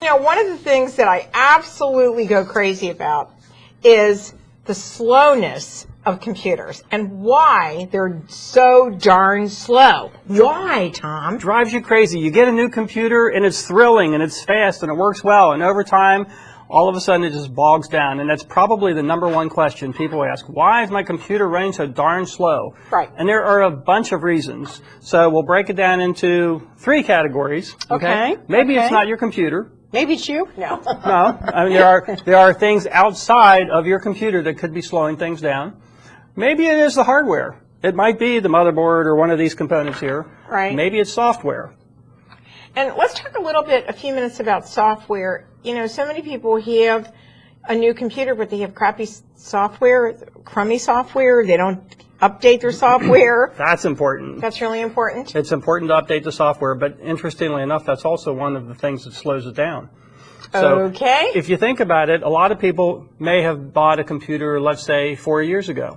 You know, one of the things that I absolutely go crazy about is the slowness of computers and why they're so darn slow. Why, Tom? Drives you crazy. You get a new computer and it's thrilling and it's fast and it works well, and over time, all of a sudden it just bogs down. And that's probably the #1 question people ask. Why is my computer running so darn slow? Right. And there are a bunch of reasons. So we'll break it down into 3 categories. Okay. Maybe it's not your computer. Maybe it's you? No. No. I mean, there are things outside of your computer that could be slowing things down. Maybe it is the hardware. It might be the motherboard or one of these components here. Right. Maybe it's software. And let's talk a few minutes about software. You know, so many people have a new computer, but they have crappy software, crummy software. They don't update their software. That's important. That's really important. It's important to update the software, but interestingly enough, that's also one of the things that slows it down. So okay. If you think about it, a lot of people may have bought a computer, let's say, 4 years ago.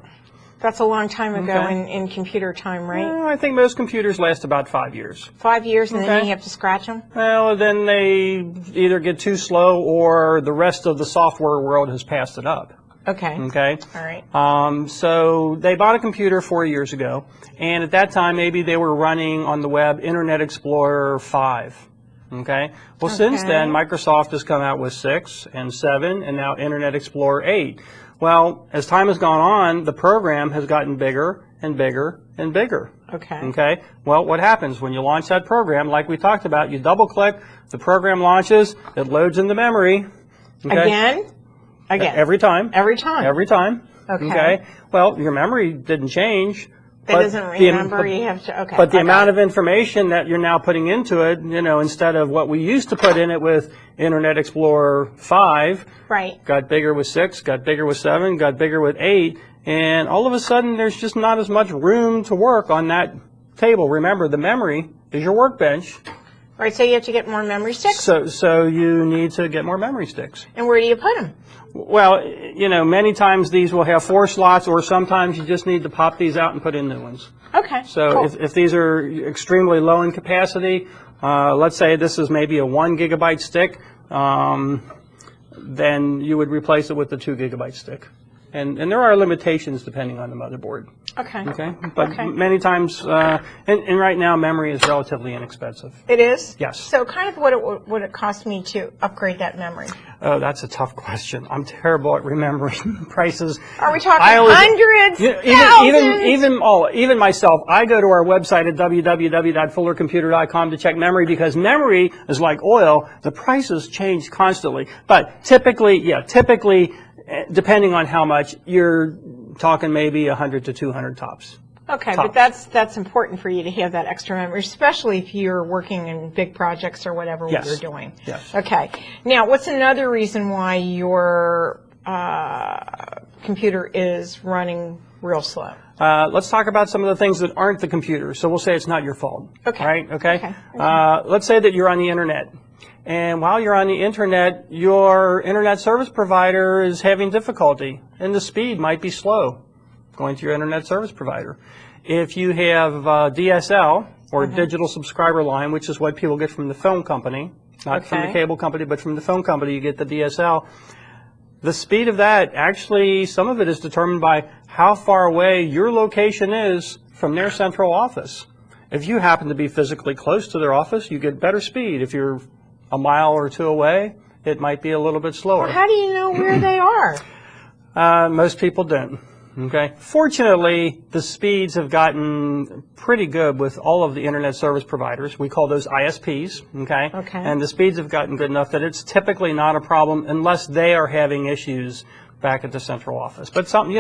That's a long time ago in computer time, right? Well, I think most computers last about 5 years. 5 years, and then you have to scratch them? Well, then they either get too slow or the rest of the software world has passed it up. Okay. Okay. All right. So they bought a computer 4 years ago, and at that time maybe they were running on the web Internet Explorer 5. Okay. Well, since then Microsoft has come out with 6 and 7, and now Internet Explorer 8. Well, as time has gone on, the program has gotten bigger and bigger and bigger. Okay. Okay. Well, what happens when you launch that program? Like we talked about, you double-click, the program launches, it loads into memory. Okay? Again? Again. Every time. Every time. Every time. Okay. Well, your memory didn't change. That doesn't remember. You have to. Okay. But the amount of information that you're now putting into it, you know, instead of what we used to put in it with Internet Explorer 5, right, got bigger with 6, got bigger with 7, got bigger with 8, and all of a sudden there's just not as much room to work on that table. Remember, the memory is your workbench. Right, so you have to get more memory sticks? So you need to get more memory sticks. And where do you put them? Well, you know, many times these will have 4 slots, or sometimes you just need to pop these out and put in new ones. Okay. So cool. if these are extremely low in capacity, let's say this is maybe a 1 gigabyte stick, then you would replace it with the 2 gigabyte stick. And there are limitations depending on the motherboard. Okay. Okay. But many times, and right now, memory is relatively inexpensive. It is? Yes. So kind of what would it cost me to upgrade that memory? Oh, that's a tough question. I'm terrible at remembering prices. Are we talking hundreds, thousands? Even myself, I go to our website at www.fullercomputer.com to check memory, because memory is like oil. The prices change constantly. But typically, depending on how much, you're talking maybe 100 to 200 tops. Okay, tops. But that's important for you to have that extra memory, especially if you're working in big projects or whatever you're doing. Yes. Okay. Now, what's another reason why your computer is running real slow? Let's talk about some of the things that aren't the computer. So we'll say it's not your fault. Okay. Right? Okay. Let's say that you're on the internet. And while you're on the internet, your internet service provider is having difficulty, and the speed might be slow going to your internet service provider. If you have DSL, or digital subscriber line, which is what people get from the phone company, not from the cable company, but from the phone company, you get the DSL. The speed of that, actually, some of it is determined by how far away your location is from their central office. If you happen to be physically close to their office, you get better speed. If you're a mile or 2 away, it might be a little bit slower. Well, how do you know where they are? Most people don't. Okay. Fortunately, the speeds have gotten pretty good with all of the internet service providers. We call those ISPs. Okay. Okay. And the speeds have gotten good enough that it's typically not a problem unless they are having issues back at the central office. But something,